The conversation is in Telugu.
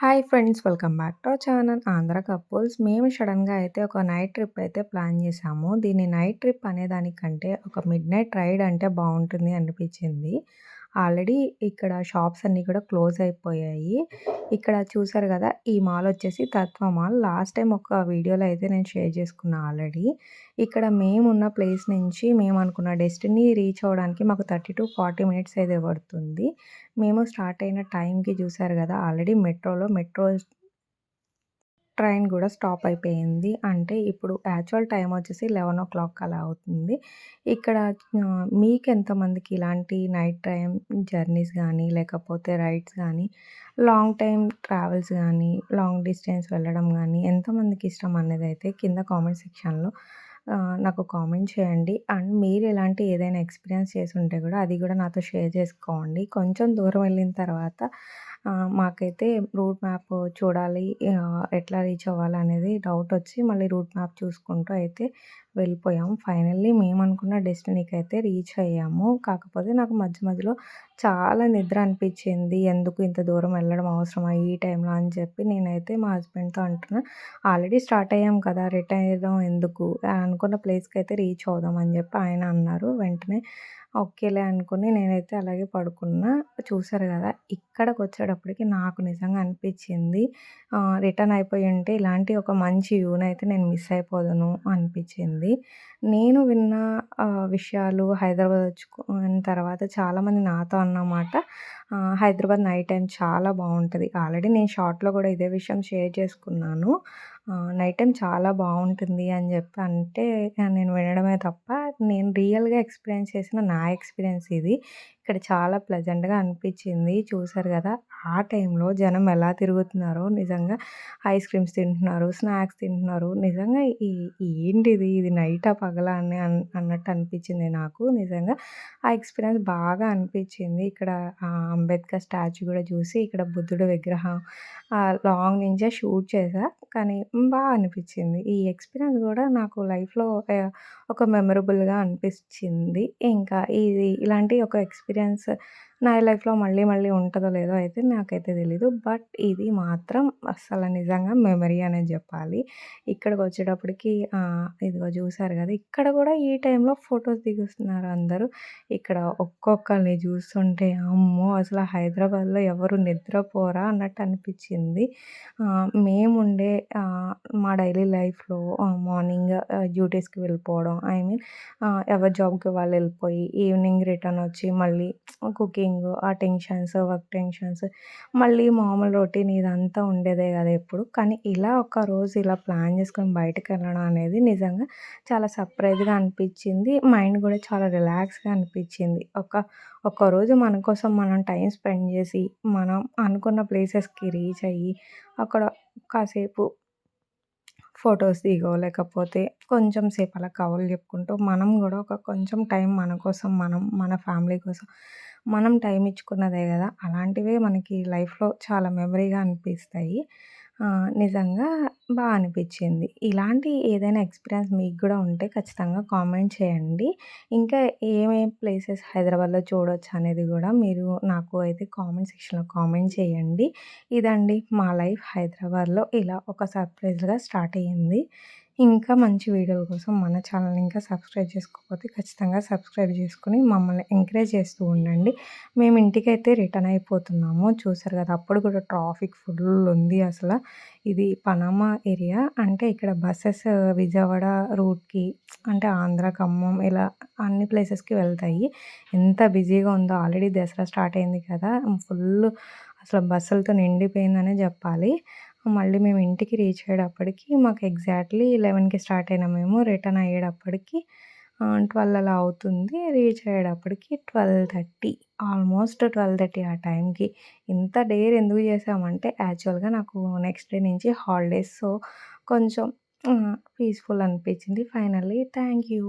Hi friends, welcome back to our channel Andhra couples. మేము సడన్‌గా అయితే ఒక నైట్ ట్రిప్ అయితే ప్లాన్ చేసాము. దీన్ని నైట్ ట్రిప్ అనేదానికంటే ఒక మిడ్‌నైట్ రైడ్ అంటే బావుంటుంది అనిపించింది. ఆల్రెడీ ఇక్కడ షాప్స్ అన్నీ కూడా క్లోజ్ అయిపోయాయి. ఇక్కడ చూసారు కదా! ఈ మాల్ వచ్చేసి తత్వ మాల్. లాస్ట్ టైమ్ ఒక వీడియోలో అయితే నేను షేర్ చేసుకున్నా ఆల్రెడీ. ఇక్కడ మేమున్న ప్లేస్ నుంచి మేమనుకున్న డెస్టినీ రీచ్ అవ్వడానికి మాకు 30-40 మినిట్స్ అయితే పడుతుంది. మేము స్టార్ట్ అయిన టైంకి చూసారు గదా! ఆల్రెడీ మెట్రో ట్రైన్ గూడా స్టాప్ అయిపోయింది. అంటే ఇప్పుడు యాక్చువల్ టైమ్ వచ్చేసి 11:00 అలా అవుతుంది. ఇక్కడ మీకెంతమందికి ఇలాంటి నైట్ టైమ్ జర్నీస్ గానీ, లేకపోతే రైడ్స్ గానీ, లాంగ్ టైమ్ ట్రావెల్స్ గానీ, లాంగ్ డిస్టెన్స్ వెళ్ళడం గానీ ఎంతమందికి ఇష్టం అనేదైతే కింద కామెంట్ సెక్షన్‌లో నాకు కామెంట్ చేయండి. అండ్ మీరు ఇలాంటి ఏదైనా ఎక్స్‌పీరియన్స్ చేసుంటే గూడా అది గూడా నాతో షేర్ చేసుకోండి. కొంచెం దూరం వెళ్ళిన తర్వాత మాకైతే రూట్ మ్యాప్ చూడాలి. ఎట్లా రీచ్ అవ్వాలనేది డౌటొచ్చి మళ్ళీ రూట్ మ్యాప్ చూసుకుంటూ అయితే వెళ్ళిపోయాం. ఫైనల్లీ మేమనుకున్న డెస్టినీకైతే రీచ్ అయ్యాము. కాకపోతే నాకు మధ్య మధ్యలో చాలా నిద్ర అనిపిచ్చింది. ఎందుకు ఇంత దూరం వెళ్ళడం అవసరమా ఈ టైంలో అని చెప్పి నేనైతే మా హస్బెండ్‌తో అంటున్నా. ఆల్రెడీ స్టార్ట్ అయ్యాం కదా! రిటర్న్ అయ్యడం ఎందుకు? అనుకున్న ప్లేస్‌కైతే రీచ్ అవుదాం అని చెప్పి ఆయన అన్నారు. వెంటనే ఓకేలే అనుకుని నేనైతే అలాగే పడుకున్నా. చూసారు గదా! ఇక్కడికొచ్చేటప్పటికి నాకు నిజంగా అనిపిచ్చింది. రిటర్న్ అయిపోయుంటే ఇలాంటి ఒక మంచి వ్యూనైతే నేను మిస్ అయిపోదును అనిపిచ్చింది. నేను విన్న విషయాలు హైదరాబాద్ వచ్చుకున్న తర్వాత చాలామంది నాతో అన్నమాట. హైదరాబాద్ నైట్ టైమ్ చాలా బావుంటది. ఆల్రెడీ నేను షార్ట్‌లో గూడా ఇదే విషయం షేర్ చేసుకున్నాను. నైట్ టైమ్ చాలా బావుంటుంది అని జెప్పి అంటే నేను వినడమే తప్ప నేను రియల్‌గా ఎక్స్‌పీరియన్స్ చేసిన నా ఎక్స్‌పీరియన్స్ ఇది. ఇక్కడ చాలా ప్లెజెంట్‌గా అనిపిచ్చింది. చూసారు గదా! ఆ టైంలో జనం ఎలా తిరుగుతున్నారో నిజంగా ఐస్ క్రీమ్స్ తింటున్నారు, స్నాక్స్ తింటున్నారు. నిజంగా ఏంటిది? ఇది నైటా? పగలా? అన్నట్టు అనిపిచ్చింది నాకు. నిజంగా ఆ ఎక్స్‌పీరియన్స్ బాగా అనిపిచ్చింది. ఇక్కడ అంబేద్కర్ స్టాచ్యూ గూడా చూసి ఇక్కడ బుద్ధుడి విగ్రహం లాంగ్ నుంచే షూట్ చేశా. కానీ అనిపిచ్చింది. ఈ ఎక్స్‌పీరియన్స్ గూడా నాకు లైఫ్‌లో ఒక మెమరబుల్‌గా అనిపిచ్చింది. ఇంకా ఇలాంటి ఒక ఎక్స్‌పీరియన్స్ నా లైఫ్‌లో మళ్ళీ మళ్ళీ ఉంటదో లేదో అయితే నాకైతే తెలీదు. బట్ ఇది మాత్రం అస్సలు నిజంగా మెమరీ అనే జెప్పాలి. ఇక్కడికొచ్చేటప్పటికి ఇదిగో జూసారు గదా! ఇక్కడ గూడా ఈ టైంలో ఫోటోస్ దిగుతున్నారు అందరూ. ఇక్కడ ఒక్కొక్కళ్ళని జూస్తుంటే అమ్మో! అసల హైదరాబాద్‌లో ఎవరు నిద్రపోరా అన్నట్టు అనిపిచ్చింది. మేముండే మా డైలీ లైఫ్‌లో మార్నింగ్ డ్యూటీస్‌కి వెళ్ళిపోవడం. ఐ మీన్ ఎవరి జాబ్‌కి వాళ్ళు వెళ్ళిపోయి ఈవినింగ్ రిటర్న్ వచ్చి మళ్ళీ కుకింగ్, ఆ టెన్షన్స్, వర్క్ టెన్షన్స్, మళ్ళీ మామూలు రొటీన్ ఇదంతా ఉండేదే కదా ఎప్పుడు. కానీ ఇలా ఒక్కరోజు ఇలా ప్లాన్ చేసుకొని బయటకెళ్ళడం అనేది నిజంగా చాలా సర్ప్రైజ్‌గా అనిపిచ్చింది. మైండ్ కూడా చాలా రిలాక్స్‌గా అనిపిచ్చింది. ఒక్కరోజు మన కోసం మనం టైం స్పెండ్ చేసి, మనం అనుకున్న ప్లేసెస్‌కి రీచ్ అయ్యి, అక్కడ కాసేపు ఫోటోస్ దిగో, లేకపోతే కొంచెం సేపు అలా కబుర్లు చెప్పుకుంటూ, మనం గూడా ఒక కొంచెం టైం మన కోసం, మన ఫ్యామిలీ కోసం మనం టైం ఇచ్చుకున్నదే గదా! అలాంటివే మనకి లైఫ్‌లో చాలా మెమరీగా అనిపిస్తాయి. నిజంగా అనిపిచ్చింది. ఇలాంటి ఏదైనా ఎక్స్‌పీరియన్స్ మీకు గూడా ఉంటే ఖచ్చితంగా కామెంట్ చేయండి. ఇంకా ఏమేం ప్లేసెస్ హైదరాబాద్‌లో చూడొచ్చనేది గూడా మీరు నాకు అయితే కామెంట్ సెక్షన్‌లో కామెంట్ చేయండి. ఇదండి మా లైఫ్ హైదరాబాద్‌లో ఇలా ఒక సర్ప్రైజ్‌గా స్టార్ట్ అయ్యింది. ఇంకా మంచి వీడియోల కోసం మన ఛానల్‌ని ఇంకా సబ్స్క్రైబ్ చేసుకోకపోతే ఖచ్చితంగా సబ్స్క్రైబ్ చేసుకొని మమ్మల్ని ఎంకరేజ్ చేస్తూ ఉండండి. మేము ఇంటికైతే రిటర్న్ అయిపోతున్నాము. చూసారు కదా! అప్పుడు కూడా ట్రాఫిక్ ఫుల్ ఉంది అసల. ఇది పనామా ఏరియా. అంటే ఇక్కడ బసెస్ విజయవాడ రూట్‌కి అంటే ఆంధ్ర, ఖమ్మం ఇలా అన్ని ప్లేసెస్‌కి వెళ్తాయి. ఎంత బిజీగా ఉందో ఆల్రెడీ దసరా స్టార్ట్ అయింది కదా! ఫుల్లు అసలు బస్సులతో నిండిపోయిందనే జెప్పాలి. మళ్ళీ మేము ఇంటికి రీచ్ అయ్యేటప్పటికి మాకు ఎగ్జాక్ట్‌లీ 11కి స్టార్ట్ అయినాం మేము. రిటర్న్ అయ్యేటప్పటికి 12 అలా అవుతుంది. రీచ్ అయ్యేటప్పటికి 12:30 ఆల్మోస్ట్ 12:30 ఆ టైంకి. ఇంత డేర్ ఎందుకు చేసామంటే యాక్చువల్‌గా నాకు నెక్స్ట్ డే నుంచి హాలిడేస్. సో, కొంచెం పీస్‌ఫుల్ అనిపించింది. Finally thank you.